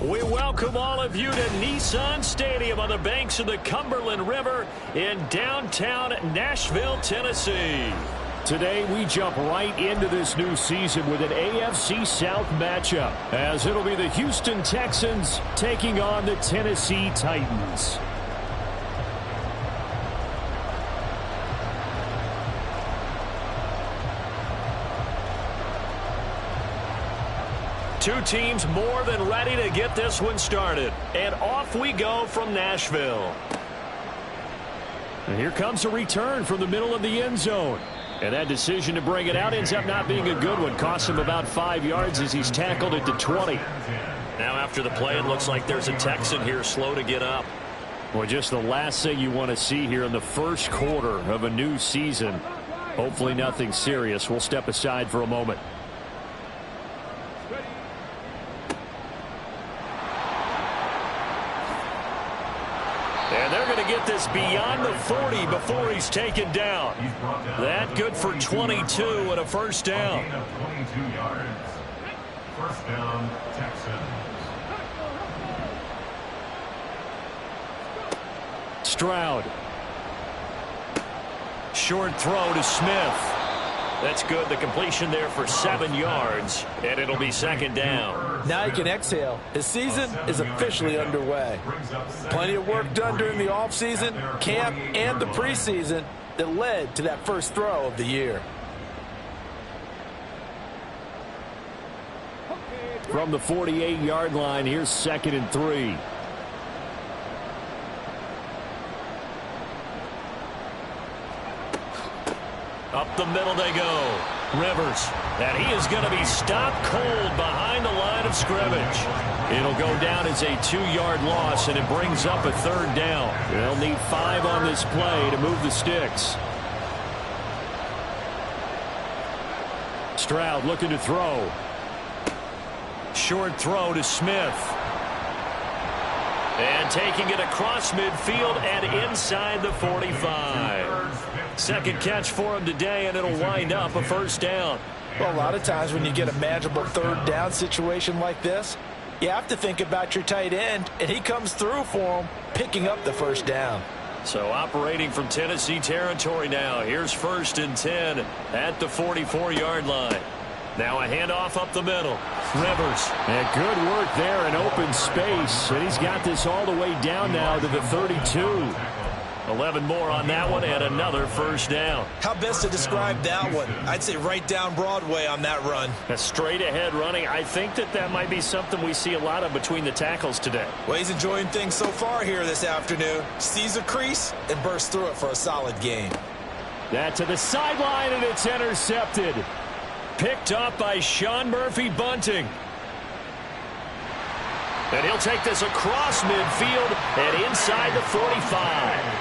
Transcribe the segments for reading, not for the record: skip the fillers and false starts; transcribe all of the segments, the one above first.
We welcome all of you to Nissan Stadium on the banks of the Cumberland River in downtown Nashville, Tennessee. Today, we jump right into this new season with an AFC South matchup, as it'll be the Houston Texans taking on the Tennessee Titans. Two teams more than ready to get this one started. And off we go from Nashville. And here comes a return from the middle of the end zone. And that decision to bring it out ends up not being a good one. Costs him about 5 yards as he's tackled at the 20. Now after the play, it looks like there's a Texan here slow to get up. Well, just the last thing you want to see here in the first quarter of a new season. Hopefully nothing serious. We'll step aside for a moment. And they're going to get this beyond the 40 before he's taken down. That good for 22 and a first down. 22 yards. First down, Texans. Stroud. Short throw to Smith. That's good. The completion there for 7 yards, and it'll be second down. Now you can exhale. His season is officially underway. Plenty of work done during the offseason, camp, and the preseason that led to that first throw of the year. From the 48-yard line, here's 2nd and 3. Up the middle they go. Rivers. And he is going to be stopped cold behind the line of scrimmage. It'll go down as a 2-yard loss, and it brings up a third down. They'll need 5 on this play to move the sticks. Stroud looking to throw. Short throw to Smith. And taking it across midfield and inside the 45. Second catch for him today, and it'll wind up a first down. Well, a lot of times when you get a manageable third down situation like this, you have to think about your tight end, and he comes through for him, picking up the first down. So operating from Tennessee territory now. Here's 1st and 10 at the 44-yard line. Now a handoff up the middle. Rivers. And good work there in open space. And he's got this all the way down now to the 32. 11 more on that one and another first down. How best to describe that one? I'd say right down Broadway on that run. A straight ahead running. I think that might be something we see a lot of between the tackles today. Well, he's enjoying things so far here this afternoon. Sees a crease and bursts through it for a solid gain. That to the sideline, and it's intercepted. Picked up by Sean Murphy-Bunting. And he'll take this across midfield and inside the 45.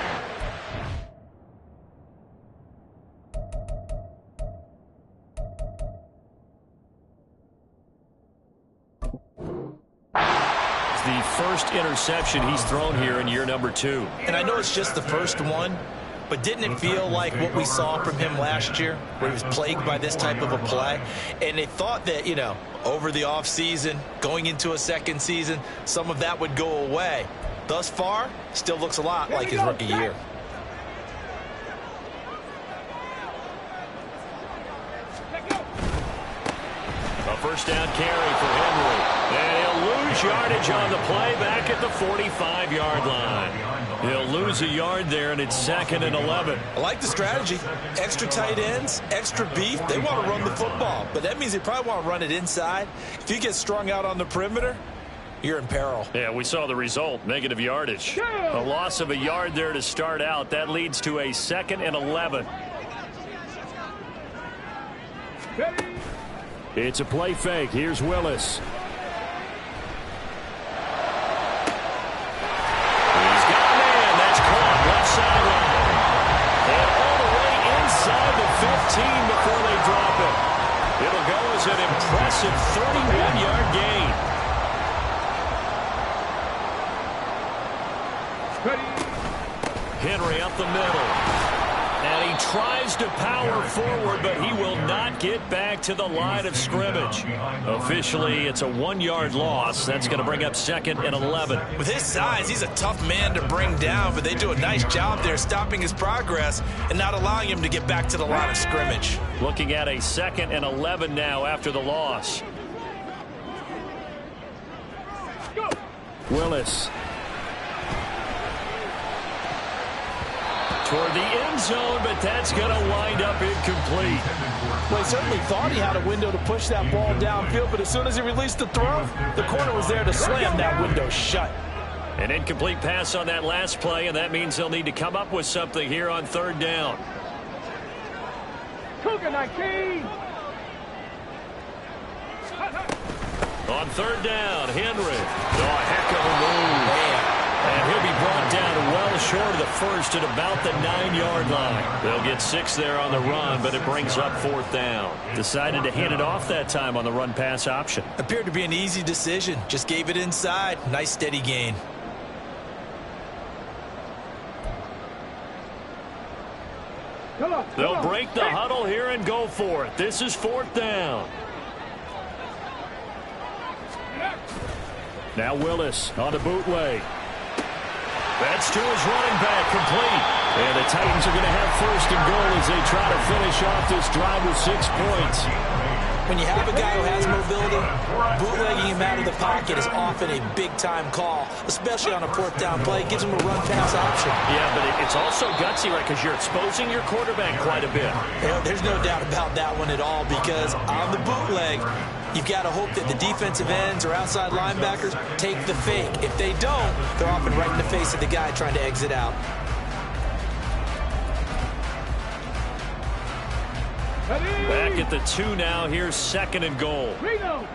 The first interception he's thrown here in year number 2. And I know it's just the first one, but didn't it feel like what we saw from him last year, where he was plagued by this type of a play? And they thought that, you know, over the offseason, going into a second season, some of that would go away. Thus far, still looks a lot like his rookie year. A first down carry for Henry. And he'll lose yardage on the play back at the 45-yard line. He'll lose a yard there, and it's 2nd and 11. I like the strategy. Extra tight ends, extra beef. They want to run the football, but that means they probably want to run it inside. If you get strung out on the perimeter, you're in peril. Yeah, we saw the result, negative yardage. A loss of a yard there to start out. That leads to a 2nd and 11. It's a play fake. Here's Willis. He's got a man. That's caught left sideline. And all the way inside the 15 before they drop it. It'll go as an impressive 31-yard gain. Henry up the middle. And he tries to power forward, but he will not get back to the line of scrimmage. Officially, it's a 1-yard loss. That's going to bring up 2nd and 11. With his size, he's a tough man to bring down, but they do a nice job there stopping his progress and not allowing him to get back to the line of scrimmage. Looking at a 2nd and 11 now after the loss. Willis. Toward the end zone, but that's going to wind up incomplete. Well, he certainly thought he had a window to push that ball downfield, but as soon as he released the throw, the corner was there to slam that window shut. An incomplete pass on that last play, and that means they'll need to come up with something here on 3rd down. Cougar 19. On 3rd down, Henry. Oh, a heck of a move. And he'll be brought down well short of the first at about the 9-yard line. They'll get 6 there on the run, but it brings up 4th down. Decided to hand it off that time on the run-pass option. Appeared to be an easy decision. Just gave it inside. Nice steady gain. They'll break the huddle here and go for it. This is 4th down. Now Willis on a bootleg. That's to his running back, complete. And the Titans are going to have 1st and goal as they try to finish off this drive with 6 points. When you have a guy who has mobility, bootlegging him out of the pocket is often a big-time call, especially on a 4th down play. It gives him a run-pass option. Yeah, but it's also gutsy, right, because you're exposing your quarterback quite a bit. There's no doubt about that one at all, because on the bootleg, you've got to hope that the defensive ends or outside linebackers take the fake. If they don't, they're often right in the face of the guy trying to exit out. Back at the 2 now. Here's 2nd and goal. Reload.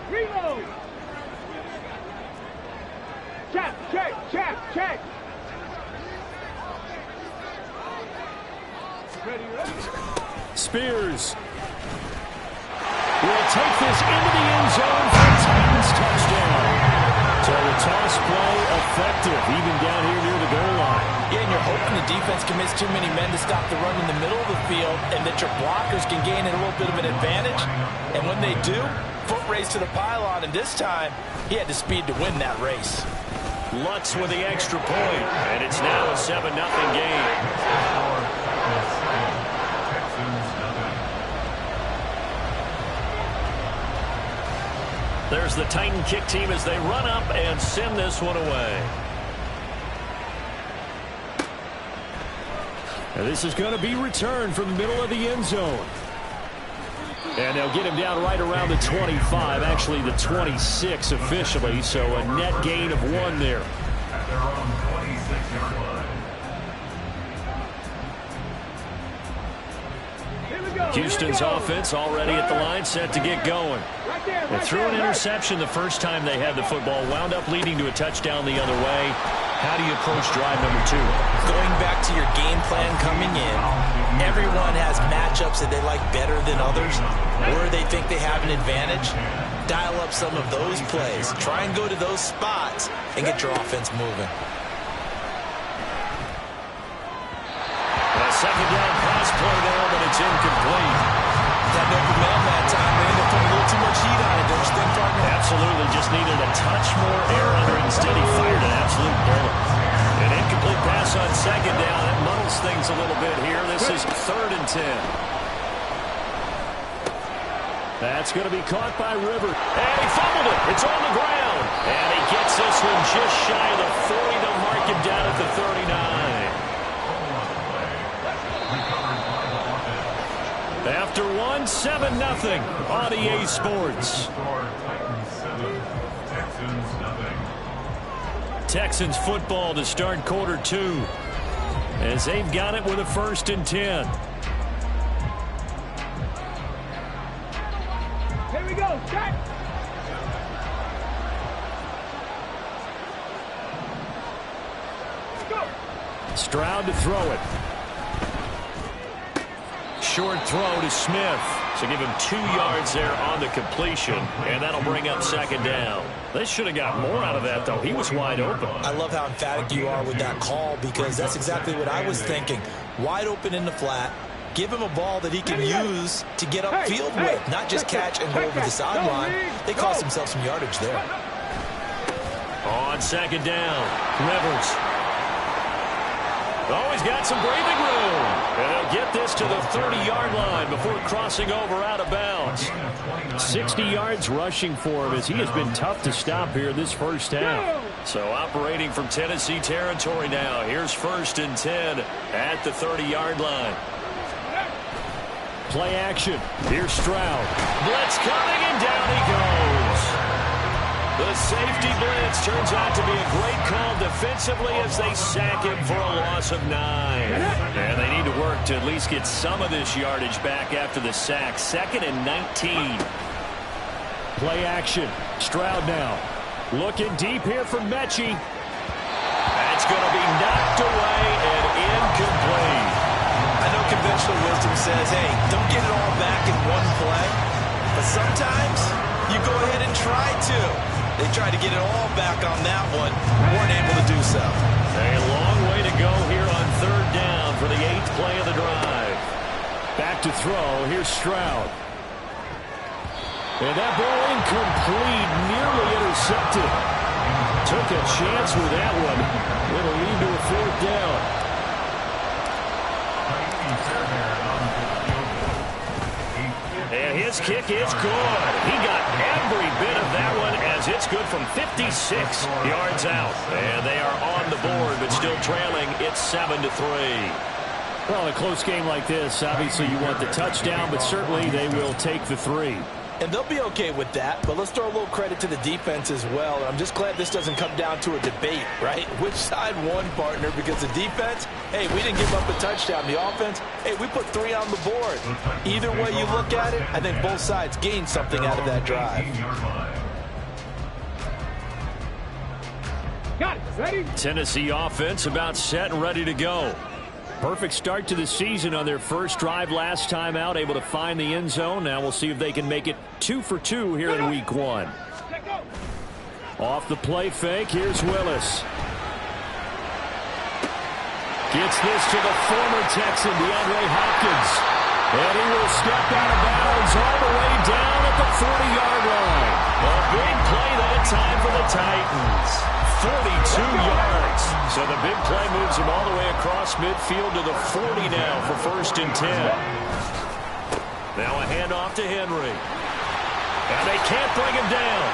Check. Ready. Spears will take this into the end zone for a Titans touchdown. So the toss play effective, even down here near the goal line. Yeah, and you're hoping the defense commits too many men to stop the run in the middle of the field and that your blockers can gain a little bit of an advantage. And when they do, foot race to the pylon, and this time he had the speed to win that race. Lutz with the extra point, and it's now a 7-0 game. There's the Titan kick team as they run up and send this one away. And this is going to be returned from the middle of the end zone. And they'll get him down right around the 25, actually the 26 officially, so a net gain of 1 there. At their own 26-yard line. Houston's offense already at the line, set to get going. They threw an interception the first time they had the football, wound up leading to a touchdown the other way. How do you approach drive number 2? Going back to your game plan coming in, everyone has matchups that they like better than others, where they think they have an advantage. Dial up some of those plays. Try and go to those spots and get your offense moving. A 2nd down pass play there, but it's incomplete. That open man that time, they ended up putting a little too much heat on it, don't you think, partner? Absolutely, just needed a touch more air under it. Instead, he fired an absolute bullet. An incomplete pass on 2nd down. That muddles things a little bit here. This is 3rd and 10. That's going to be caught by Rivers. And he fumbled it. It's on the ground. And he gets this one just shy of the 40. They'll mark him down at the 39. After 1, 7-0 on EA Sports. Titans 7, Texans nothing. Texans football to start quarter 2. As they've got it with a 1st and 10. Here we go. Set. Go. Stroud to throw it. Short throw to Smith. So give him 2 yards there on the completion, and that'll bring up 2nd down. They should have got more out of that, though. He was wide open. I love how emphatic you are with that call, because that's exactly what I was thinking. Wide open in the flat. Give him a ball that he can use to get upfield with, not just catch and go over the sideline. They cost themselves some yardage there. On 2nd down, Rivers. Oh, he's got some breathing room. And he'll get this to the 30-yard line before crossing over out of bounds. 60 yards rushing for him, as he has been tough to stop here this first half. So operating from Tennessee territory now. Here's 1st and 10 at the 30-yard line. Play action. Here's Stroud. Blitz coming, and down he goes. The safety blitz turns out to be a great call defensively as they sack him for a loss of 9. And they need to work to at least get some of this yardage back after the sack. 2nd and 19. Play action. Stroud now. Looking deep here for Mechie. That's going to be knocked away and incomplete. I know conventional wisdom says, hey, don't get it all back in one play. But sometimes you go ahead and try to. They tried to get it all back on that one. Weren't able to do so. A long way to go here on 3rd down for the 8th play of the drive. Back to throw. Here's Stroud. And that ball incomplete, nearly intercepted. Took a chance with that one. It'll lead to a 4th down. And his kick is good. He got every bit of that one, as it's good from 56 yards out. And they are on the board, but still trailing. It's 7-3. Well, in a close game like this, obviously you want the touchdown, but certainly they will take the 3. And they'll be okay with that, but let's throw a little credit to the defense as well. I'm just glad this doesn't come down to a debate, right? Which side won, partner? Because the defense, hey, we didn't give up a touchdown. The offense, hey, we put 3 on the board. Either way you look at it, I think both sides gained something out of that drive. Got it. Ready? Tennessee offense about set and ready to go. Perfect start to the season on their first drive last time out, able to find the end zone. Now we'll see if they can make it 2 for 2 here in week 1. Off the play fake, here's Willis. Gets this to the former Texan, DeAndre Hopkins. And he will step out of bounds all the way down at the 40-yard line. A big play that time for the Titans. 42 yards. So the big play moves him all the way across midfield to the 40 now for 1st and 10. Now a handoff to Henry. And they can't bring him down.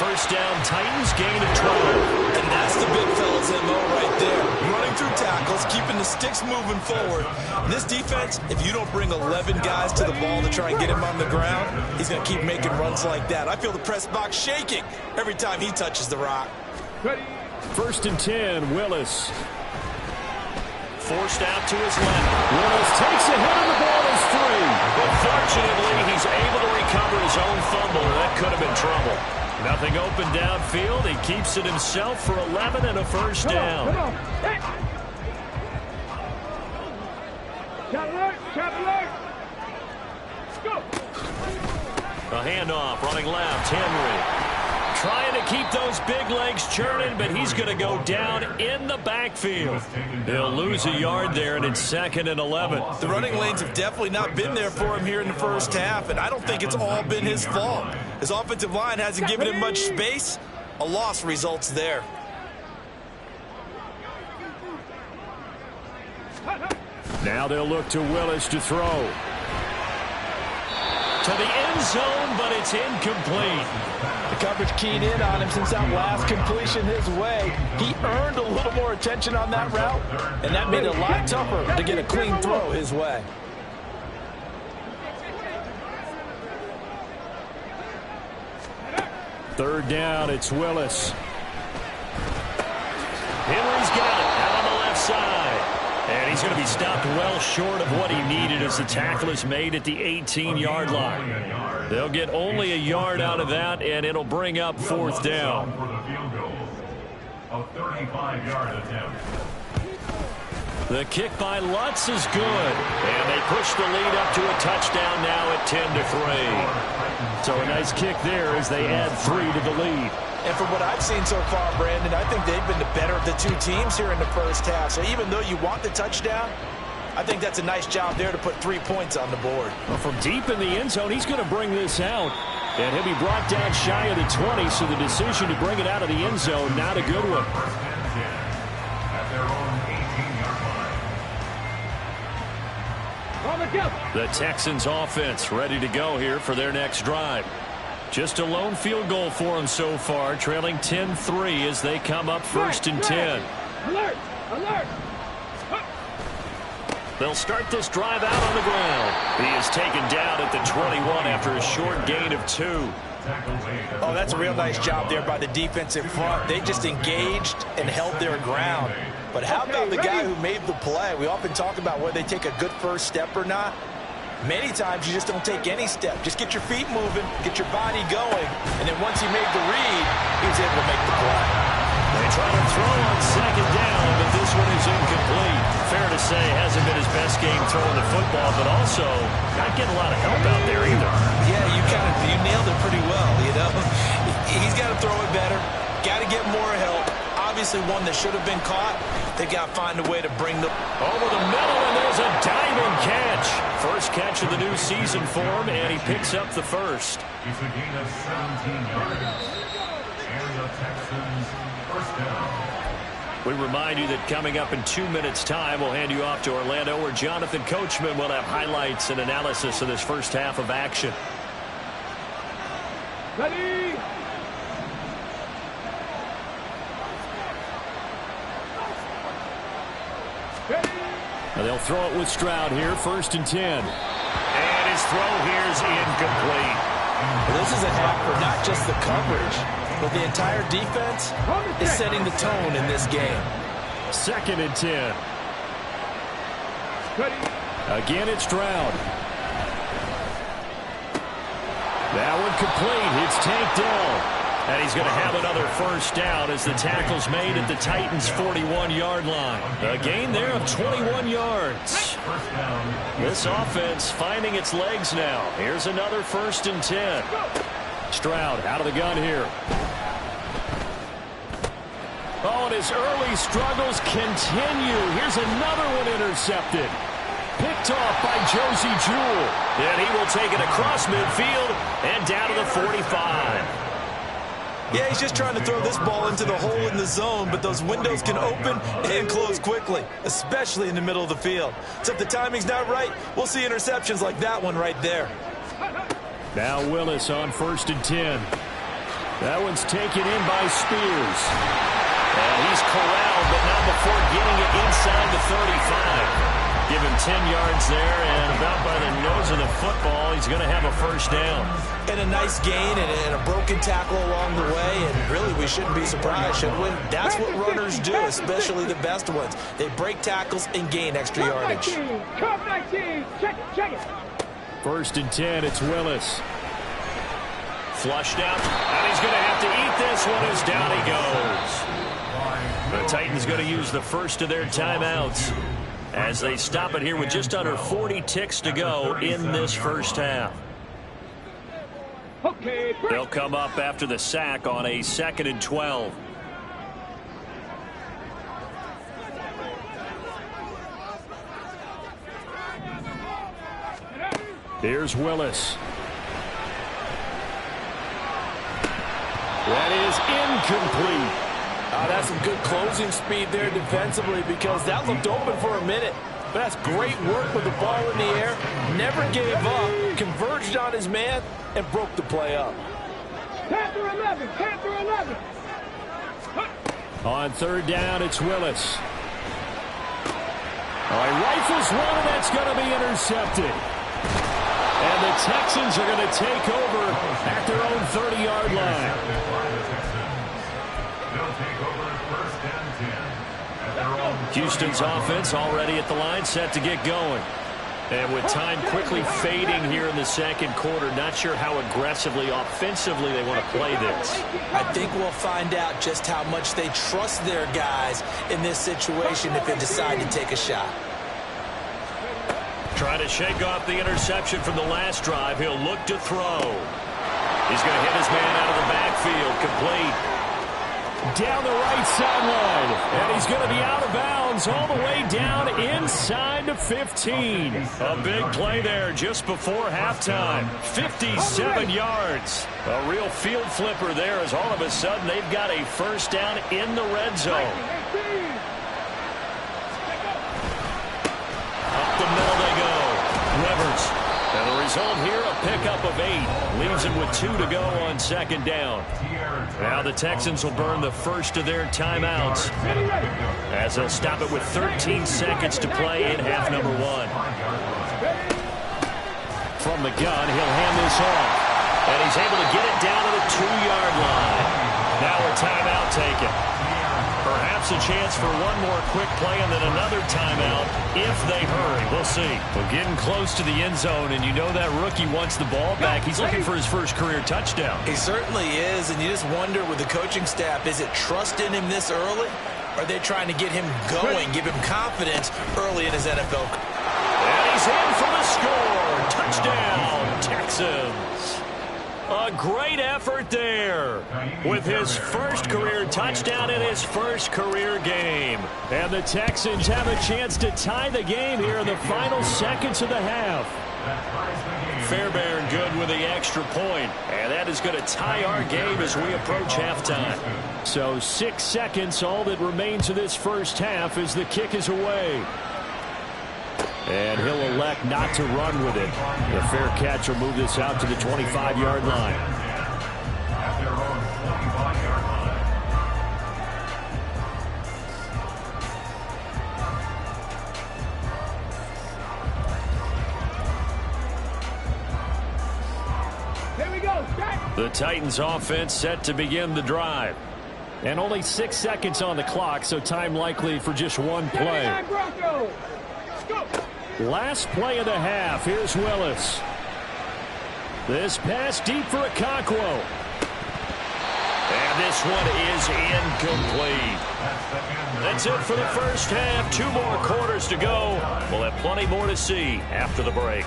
1st down, Titans, gain of 12. And that's the big fella's MO right there. Running through tackles, keeping the sticks moving forward. And this defense, if you don't bring 11 guys to the ball to try and get him on the ground, he's going to keep making runs like that. I feel the press box shaking every time he touches the rock. Ready? 1st and 10, Willis. Forced out to his left. Willis takes a hit and the ball is free. But fortunately, he's able to recover his own fumble, and that could have been trouble. Nothing open downfield. He keeps it himself for 11 and a 1st down. Come on. Hey. Shot alert. Shot alert. Go. A handoff, running left, Henry. Trying to keep those big legs churning, but he's going to go down in the backfield. He'll lose a yard there, and it's 2nd and 11. The running lanes have definitely not been there for him here in the first half, and I don't think it's all been his fault. His offensive line hasn't given him much space. A loss results there. Now they'll look to Willis to throw. To the end zone, but it's incomplete. The coverage keyed in on him since that last completion his way. He earned a little more attention on that route, and that made it a lot tougher to get a clean throw his way. Third down, it's Willis. Henry's got it out on the left side. And he's going to be stopped well short of what he needed as the tackle is made at the 18-yard line. They'll get only a yard out of that, and it'll bring up fourth down. A 35-yard attempt. The kick by Lutz is good. And they push the lead up to a touchdown now at 10-3. So a nice kick there as they add 3 to the lead. And from what I've seen so far, Brandon, I think they've been the better of the two teams here in the first half. So even though you want the touchdown, I think that's a nice job there to put 3 points on the board. Well, from deep in the end zone, he's going to bring this out. And he'll be brought down shy of the 20, so the decision to bring it out of the end zone, not a good one. At their own 18-yard line. The Texans offense ready to go here for their next drive. Just a lone field goal for them so far, trailing 10-3 as they come up first and 10. Alert! Alert! They'll start this drive out on the ground. He is taken down at the 21 after a short gain of 2. Oh, that's a real nice job there by the defensive front. They just engaged and held their ground. But how about the guy who made the play? We often talk about whether they take a good first step or not. Many times you just don't take any step. Just get your feet moving, get your body going, and then once he made the read, he was able to make the play. They try to throw on second down, but this one is incomplete. Fair to say, hasn't been his best game throwing the football, but also not getting a lot of help out there either. Yeah, you nailed it pretty well, you know. He's got to throw it better, got to get more help. Obviously one that should have been caught. They got to find a way to bring the over the middle, and there's a diving catch. First catch of the new season for him, and he picks up the first. It's a gain of 17 yards. And the Texans first down. We remind you that coming up in 2 minutes' time, we'll hand you off to Orlando, where Jonathan Coachman will have highlights and analysis of this first half of action. Ready? Now they'll throw it with Stroud here, first and 10. And his throw here is incomplete. Well, this is a half for not just the coverage, but the entire defense is setting the tone in this game. Second and 10. Ready? Again, it's Stroud. That one complete. It's Tank Dell. And he's going to have another first down as the tackle's made at the Titans' 41-yard line. A gain there of 21 yards. This offense finding its legs now. Here's another first and 10. Stroud out of the gun here. Oh, and his early struggles continue. Here's another one intercepted. Picked off by Josie Jewell. And he will take it across midfield and down to the 45. Yeah, he's just trying to throw this ball into the hole in the zone, but those windows can open and close quickly, especially in the middle of the field. So if the timing's not right, we'll see interceptions like that one right there. Now Willis on first and 10. That one's taken in by Spears. And he's corralled, but not before getting it inside the 35. Give him 10 yards there, and about by the nose of the football, he's going to have a first down. And a nice gain and a broken tackle along the way, and really we shouldn't be surprised, should we? That's what runners do, especially the best ones. They break tackles and gain extra yardage. Cup 19, check it. First and 10, it's Willis. Flushed out, and he's going to have to eat this one as down he goes. The Titans going to use the first of their timeouts as they stop it here with just under 40 ticks to go in this first half. Okay, They'll come up after the sack on a 2nd and 12. Here's Willis. That is incomplete. That's some good closing speed there defensively, because that looked open for a minute. But that's great work with the ball in the air. Never gave up, converged on his man, and broke the play up. Panther 11, Panther 11. On third down, it's Willis. All right, rifles one, and that's going to be intercepted. And the Texans are going to take over at their own 30-yard line. They'll take over first and 10. Houston's offense already at the line, set to get going. And with time quickly fading here in the second quarter, not sure how aggressively, offensively they want to play this. I think we'll find out just how much they trust their guys in this situation if they decide to take a shot. Trying to shake off the interception from the last drive. He'll look to throw. He's going to hit his man out of the backfield. Complete. Down the right sideline. And he's going to be out of bounds all the way down inside the 15. A big play there just before halftime. 57 yards. A real field flipper there as all of a sudden they've got a first down in the red zone. Up the middle they go. Rivers. And the result here, a pickup of 8. Leaves him with 2 to go on second down. Now the Texans will burn the first of their timeouts as they'll stop it with 13 seconds to play in half number 1. From the gun, he'll hand this off. And he's able to get it down to the 2-yard line. Now a timeout taken. Perhaps a chance for one more quick play and then another timeout if they hurry. We'll see. We're getting close to the end zone, and you know that rookie wants the ball back. He's looking for his first career touchdown. He certainly is, and you just wonder with the coaching staff, is it trust in him this early? Or are they trying to get him going, give him confidence early in his NFL career? And he's in for the score. Touchdown, Texans. A great effort there with his first career touchdown in his first career game. And the Texans have a chance to tie the game here in the final seconds of the half. Fairbairn good with the extra point. And that is going to tie our game as we approach halftime. So 6 seconds, all that remains of this first half as the kick is away. And he'll elect not to run with it. The fair catch will move this out to the 25-yard line. Here we go. Start. The Titans offense set to begin the drive. And only 6 seconds on the clock, so time likely for just one play. Last play of the half. Here's Willis. This pass deep for Okonkwo. And this one is incomplete. That's it for the first half. 2 more quarters to go. We'll have plenty more to see after the break.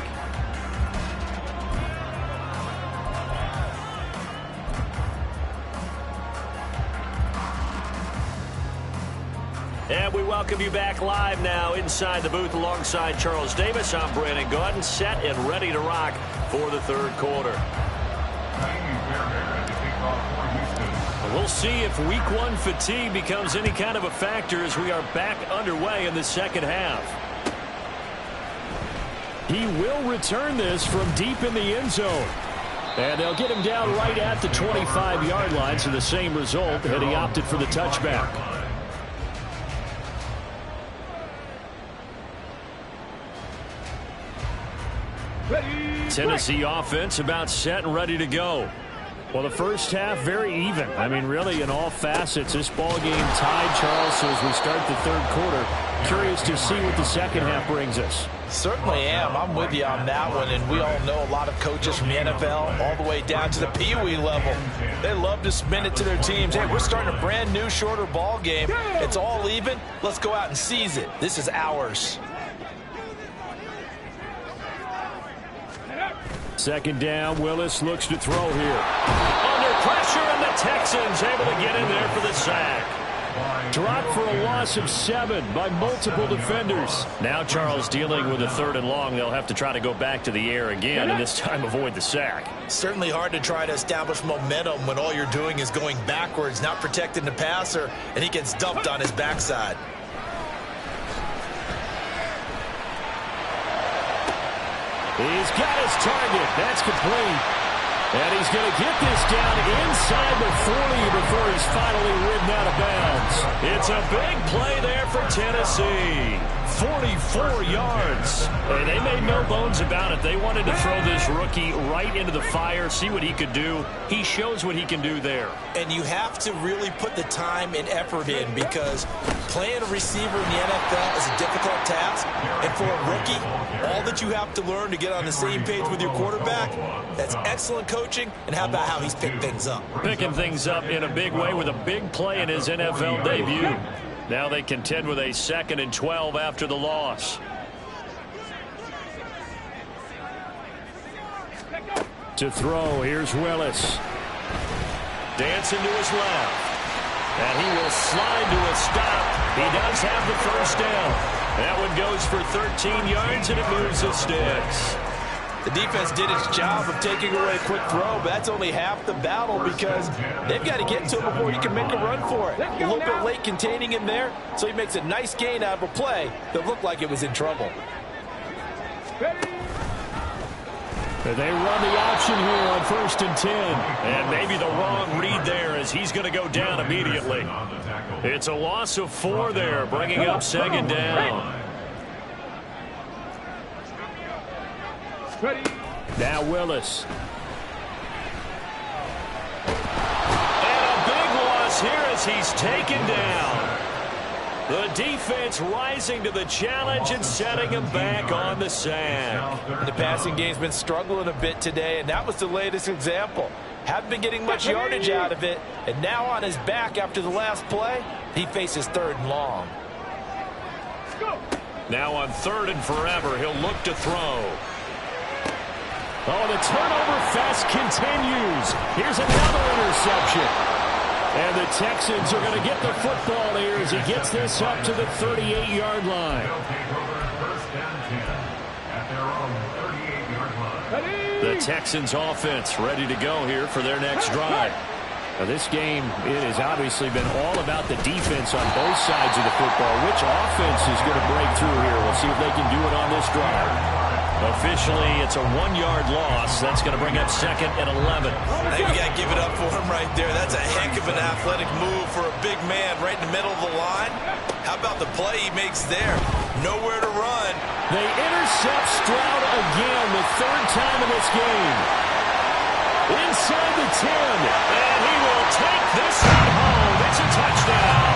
And we welcome you back live now inside the booth alongside Charles Davis. I'm Brandon Gaudin, set and ready to rock for the third quarter. We'll see if week 1 fatigue becomes any kind of a factor as we are back underway in the second half. He will return this from deep in the end zone. And they'll get him down right at the 25-yard line, so the same result had he opted for the touchback. Tennessee offense about set and ready to go. Well, the first half very even. I mean, really in all facets, this ball game tied, Charles. So as we start the third quarter, curious to see what the second half brings us. Certainly am. I'm with you on that one, and we all know a lot of coaches from the NFL all the way down to the Pee Wee level. They love to spin it to their teams. Hey, we're starting a brand new, shorter ball game. It's all even. Let's go out and seize it. This is ours. Second down, Willis looks to throw here. Under pressure, and the Texans able to get in there for the sack. Dropped for a loss of 7 by multiple defenders. Now Charles dealing with a 3rd and long. They'll have to try to go back to the air again, and this time avoid the sack. Certainly hard to try to establish momentum when all you're doing is going backwards, not protecting the passer, and he gets dumped on his backside. He's got his target. That's complete. And he's going to get this down inside the 40 before he's finally ridden out of bounds. It's a big play there for Tennessee. 44 yards. And they made no bones about it. They wanted to throw this rookie right into the fire, see what he could do. He shows what he can do there. And you have to really put the time and effort in because Playing a receiver in the NFL is a difficult task, and for a rookie, all that you have to learn to get on the same page with your quarterback, that's excellent coaching, and how about how he's picked things up? Picking things up in a big way with a big play in his NFL debut. Now they contend with a 2nd and 12 after the loss. To throw, here's Willis. Dancing to his left. And he will slide to a stop. He does have the first down. That one goes for 13 yards, and it moves the sticks. The defense did its job of taking away a quick throw, but that's only half the battle because they've got to get to him before he can make a run for it. A little bit late containing him there, so he makes a nice gain out of a play that looked like it was in trouble. They run the option here on 1st and 10. And maybe the wrong read there as he's going to go down immediately. It's a loss of 4 there, bringing up 2nd down. Now Willis. And a big loss here as he's taken down. The defense rising to the challenge and setting him back on the sack. The passing game's been struggling a bit today, and that was the latest example. Haven't been getting much yardage out of it, and now on his back after the last play, he faces 3rd and long. Now on 3rd and forever, he'll look to throw. Oh, the turnover fest continues. Here's another interception. And the Texans are going to get the football here as he gets this up to the 38-yard line. The Texans offense ready to go here for their next drive. Now this game, it has obviously been all about the defense on both sides of the football. Which offense is going to break through here? We'll see if they can do it on this drive. Officially, it's a 1-yard loss. That's going to bring up 2nd and 11. I think you got to give it up for him right there. That's a heck of an athletic move for a big man right in the middle of the line. How about the play he makes there? Nowhere to run. They intercept Stroud again, the 3rd time in this game. Inside the 10, and he will take this one home. It's a touchdown.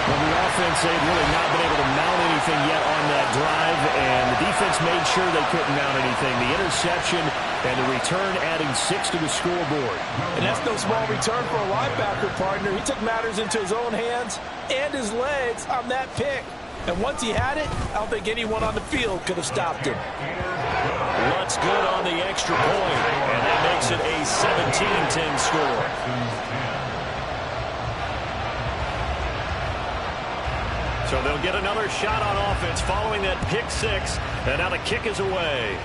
Well, the offense, they've really not been able to mount anything yet on that drive, and the defense made sure they couldn't mount anything. The interception and the return adding 6 to the scoreboard. And that's no small return for a linebacker, partner. He took matters into his own hands and his legs on that pick. And once he had it, I don't think anyone on the field could have stopped him. What's good on the extra point, and that makes it a 17-10 score. So they'll get another shot on offense following that pick 6, and now the kick is away.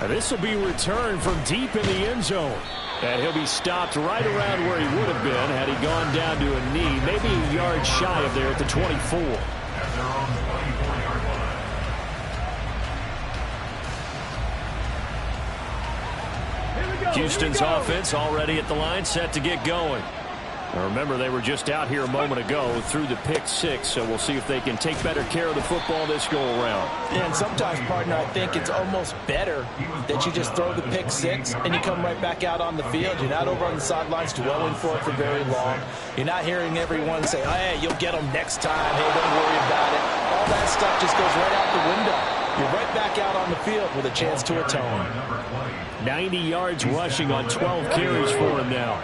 And this will be returned from deep in the end zone. And he'll be stopped right around where he would have been had he gone down to a knee, maybe a yard shy of there at the 24. Houston's offense already at the line, set to get going. Now remember, they were just out here a moment ago through the pick 6, so we'll see if they can take better care of the football this go-around. Yeah, and sometimes, partner, I think it's almost better that you just throw the pick 6 and you come right back out on the field. You're not over on the sidelines dwelling for it for very long. You're not hearing everyone say, hey, you'll get them next time. Hey, don't worry about it. All that stuff just goes right out the window. You're right back out on the field with a chance to atone. 90 yards rushing on 12 carries for him now.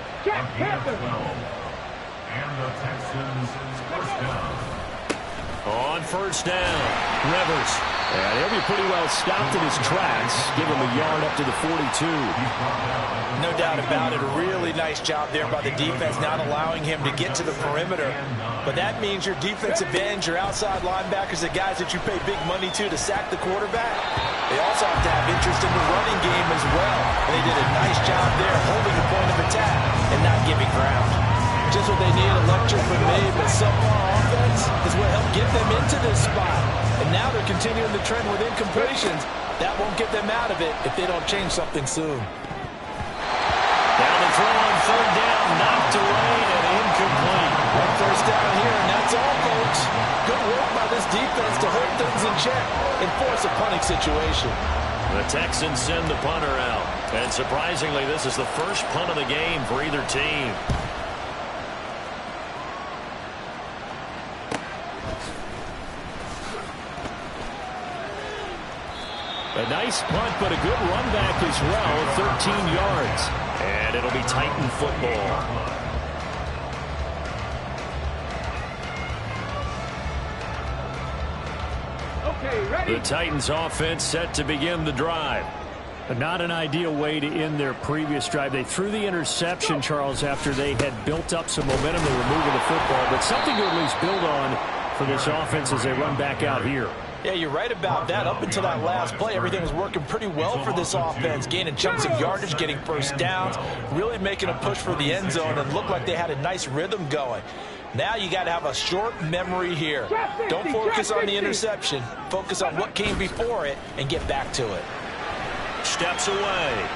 And the Texans first down. On 1st down, Rivers. And he'll be pretty well stopped in his tracks. Give him a yard up to the 42. No doubt about it. A really nice job there by the defense, not allowing him to get to the perimeter. But that means your defensive ends, your outside linebackers, the guys that you pay big money to sack the quarterback, they also have to have interest in the running game as well. And they did a nice job there holding the point of attack and not giving ground. Just what they need, electric from May, but subpar offense is what helped get them into this spot. And now they're continuing the trend with incompletions. That won't get them out of it if they don't change something soon. Down the throw on 3rd down, knocked away and incomplete. 1st down here, and that's all, folks. Good work by this defense to hold things in check and force a punting situation. The Texans send the punter out. And surprisingly, this is the first punt of the game for either team. A nice punt, but a good run back as well, 13 yards. And it'll be Titan football. The Titans offense set to begin the drive. But not an ideal way to end their previous drive. They threw the interception, Charles, after they had built up some momentum. They were moving the football, but something to at least build on for this offense as they run back out here. Yeah, you're right about that. Up until that last play, everything was working pretty well for this offense, gaining chunks of yardage, getting first downs, really making a push for the end zone, and looked like they had a nice rhythm going. Now you got to have a short memory here. Don't focus on the interception. Focus on what came before it and get back to it. Steps away.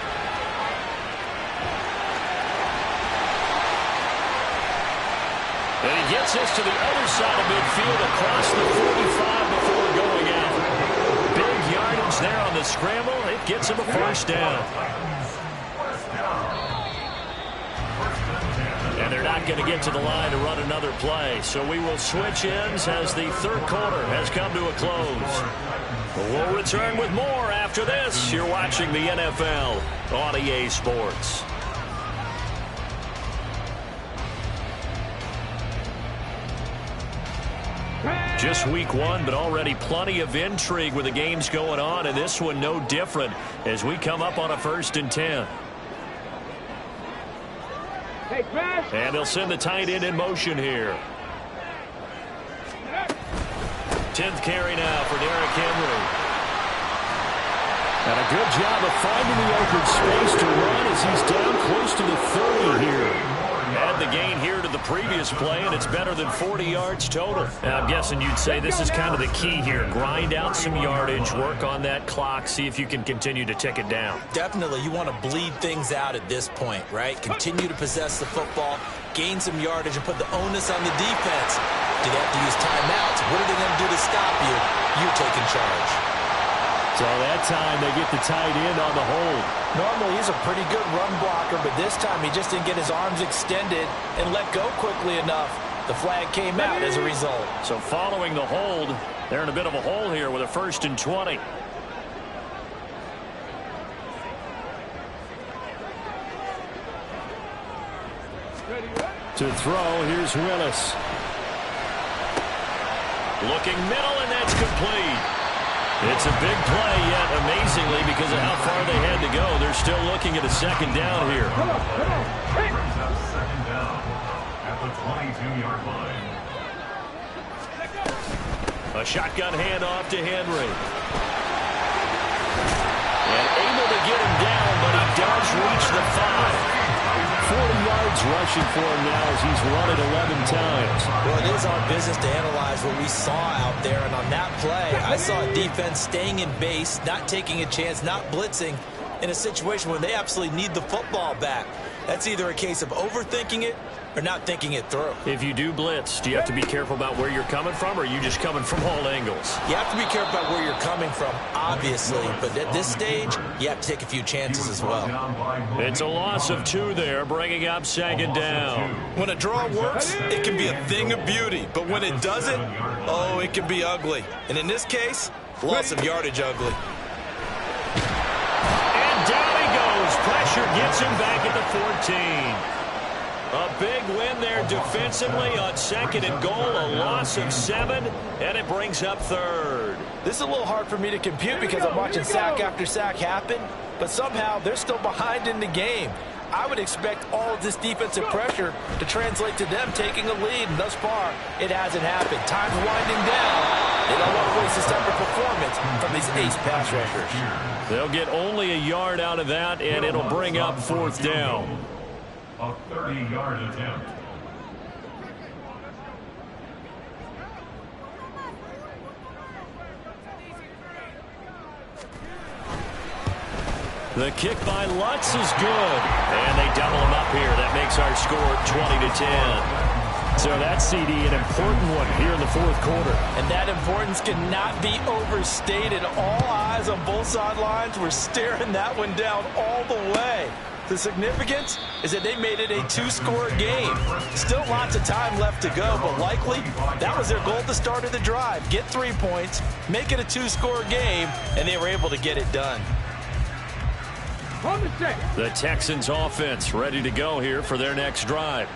And he gets us to the other side of midfield across the 45 before going out. Big yardage there on the scramble. It gets him a first down. And they're not going to get to the line to run another play. So we will switch ends as the third quarter has come to a close. We'll return with more after this. You're watching the NFL on EA Sports. Just week one, but already plenty of intrigue with the games going on, and this one no different as we come up on a 1st and 10. And they'll send the tight end in motion here. 10th carry now for Derrick Henry. And a good job of finding the open space to run as he's down close to the 30 here. Add the gain here to the previous play, and it's better than 40 yards total. Now, I'm guessing you'd say this is kind of the key here. Grind out some yardage, work on that clock, see if you can continue to tick it down. Definitely, you want to bleed things out at this point, right? Continue to possess the football, gain some yardage, and put the onus on the defense. Do they have to use timeouts? What are they going to do to stop you? You're taking charge. So that time they get the tight end on the hold. Normally he's a pretty good run blocker, but this time he just didn't get his arms extended and let go quickly enough. The flag came out as a result. So following the hold, they're in a bit of a hole here with a 1st and 20. To throw, here's Willis. Looking middle, and that's complete. It's a big play, yet amazingly, because of how far they had to go, they're still looking at a 2nd down here. Brings up 2nd down at the 22-yard line. A shotgun handoff to Henry. And able to get him down, but he does reach the 5. 40 yards rushing for him now as he's run it 11 times. Well, it is our business to analyze what we saw out there, and on that play, I saw a defense staying in base, not taking a chance, not blitzing in a situation where they absolutely need the football back. That's either a case of overthinking it or not thinking it through. If you do blitz, do you have to be careful about where you're coming from, or are you just coming from all angles? You have to be careful about where you're coming from, obviously, but at this stage, you have to take a few chances as well. It's a loss of 2 there, bringing up 2nd down. When a draw works, it can be a thing of beauty, but when it doesn't, oh, it can be ugly. And in this case, loss of yardage ugly. And down he goes. Pressure gets him back at the 14. A big win there defensively on 2nd and goal, a loss of 7, and it brings up 3rd. This is a little hard for me to compute because I'm watching sack after sack happen, but somehow they're still behind in the game. I would expect all of this defensive pressure to translate to them taking a lead, and thus far, it hasn't happened. Time's winding down. They don't want to waste this type of performance from these ace pass rushers. They'll get only a yard out of that, and it'll bring up 4th down. A 30-yard attempt. The kick by Lutz is good. And they double him up here. That makes our score 20-10. So that CD, an important one here in the 4th quarter. And that importance cannot be overstated. All eyes on both sidelines were staring that one down all the way. The significance is that they made it a two-score game. Still lots of time left to go, but likely that was their goal at the start of the drive. Get 3 points, make it a two-score game, and they were able to get it done. The Texans offense ready to go here for their next drive.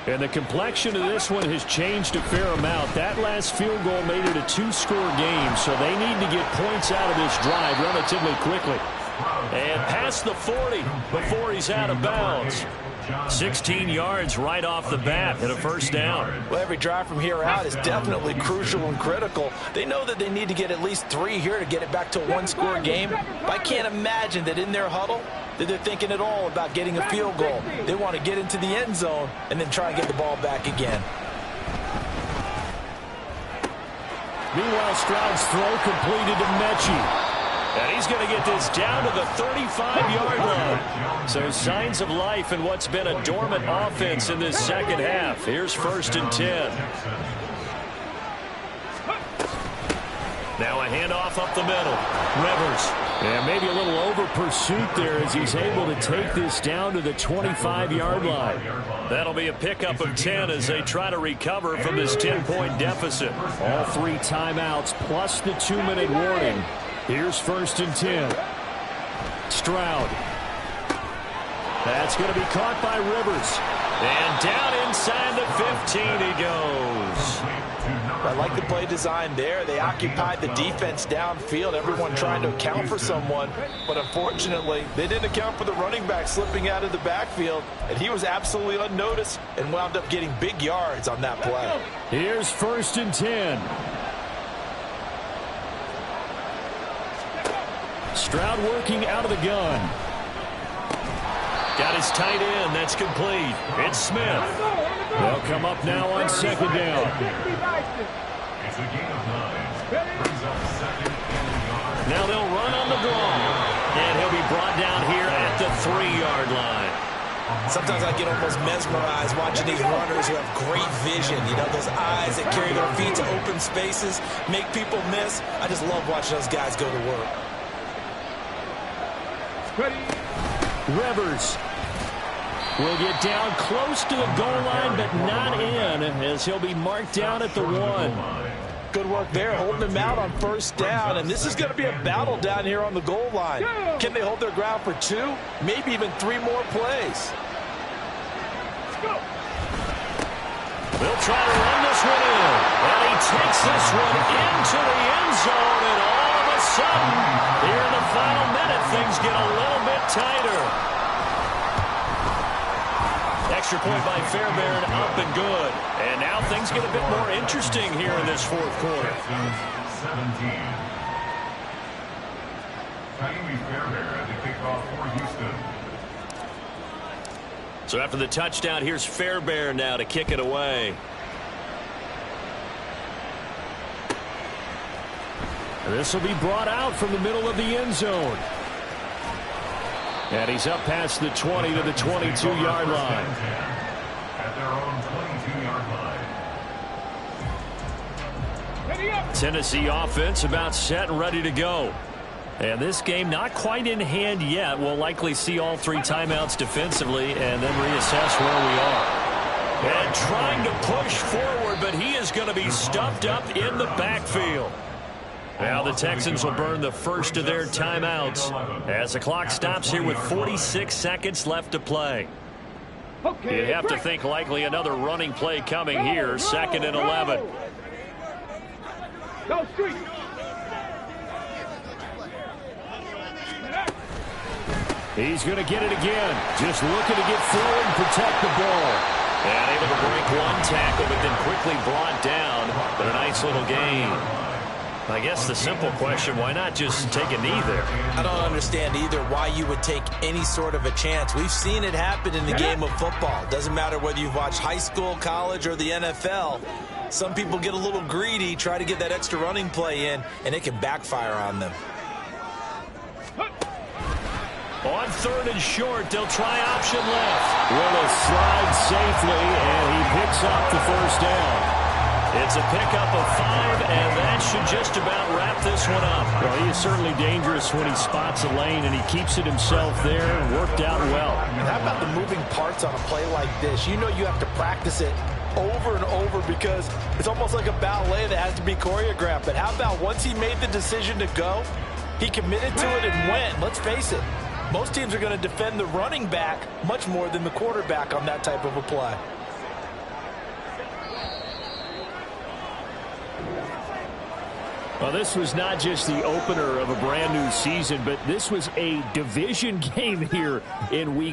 And the complexion of this one has changed a fair amount. That last field goal made it a two-score game, so they need to get points out of this drive relatively quickly. And past the 40 before he's out of bounds. 16 yards right off the bat and a first down. Well, every drive from here out is definitely crucial and critical. They know that they need to get at least 3 here to get it back to a one-score game. But I can't imagine that in their huddle that they're thinking at all about getting a field goal. They want to get into the end zone and then try and get the ball back again. Meanwhile, Stroud's throw completed to Mechie. And he's going to get this down to the 35-yard line. So signs of life in what's been a dormant offense in this second half. Here's 1st and 10. Now a handoff up the middle. Rivers. And maybe a little over pursuit there as he's able to take this down to the 25-yard line. That'll be a pickup of 10 as they try to recover from this 10-point deficit. All 3 timeouts plus the 2-minute warning. Here's 1st and 10. Stroud. That's going to be caught by Rivers. And down inside the 15 he goes. I like the play design there. They occupied the defense downfield, everyone trying to account for someone. But unfortunately, they didn't account for the running back slipping out of the backfield. And he was absolutely unnoticed and wound up getting big yards on that play. Here's 1st and 10. Stroud working out of the gun. Got his tight end. That's complete. It's Smith. They'll come up now on 2nd down. It's a gain of 9. Brings up 2nd and yard. Now they'll run on the draw. And he'll be brought down here at the 3-yard line. Sometimes I get almost mesmerized watching these runners who have great vision. You know, those eyes that carry their feet to open spaces, make people miss. I just love watching those guys go to work. Rivers will get down close to the goal line, but not in, as he'll be marked down at the 1. Good work there, holding him out on 1st down, and this is going to be a battle down here on the goal line. Can they hold their ground for 2, maybe even 3 more plays? They'll try to run this one in, and he takes this one into the end zone, and all of a sudden, here in the final minute, things get a little bit tighter. Extra point by Fairbairn, up and good. And now things get a bit more interesting here in this 4th quarter. 17. Taimi Fairbairn to kick off for Houston. So after the touchdown, here's Fairbairn now to kick it away. This will be brought out from the middle of the end zone. And he's up past the 20 to the 22-yard line. At their own 22-yard line. Tennessee offense about set and ready to go. And this game not quite in hand yet. We'll likely see all 3 timeouts defensively and then reassess where we are. And trying to push forward, but he is going to be stuffed up in the backfield. Now the Texans will burn the first of their timeouts as the clock stops here with 46 seconds left to play. You have to think likely another running play coming here, 2nd and 11. Go street. He's going to get it again. Just looking to get forward and protect the ball. And able to break 1 tackle, but then quickly brought down. But a nice little gain. I guess the simple question, why not just take a knee there? I don't understand either why you would take any sort of a chance. We've seen it happen in the game of football. Doesn't matter whether you've watched high school, college, or the NFL. Some people get a little greedy, try to get that extra running play in, and it can backfire on them. On 3rd and short, they'll try option left. Will slide safely, and he picks up the 1st down. It's a pickup of 5, and that should just about wrap this one up. Well, he is certainly dangerous when he spots a lane, and he keeps it himself there and worked out well. And how about the moving parts on a play like this? You know you have to practice it over and over because it's almost like a ballet that has to be choreographed. But how about once he made the decision to go, he committed to it and went. Let's face it, most teams are going to defend the running back much more than the quarterback on that type of a play. Well, this was not just the opener of a brand new season, but this was a division game here in week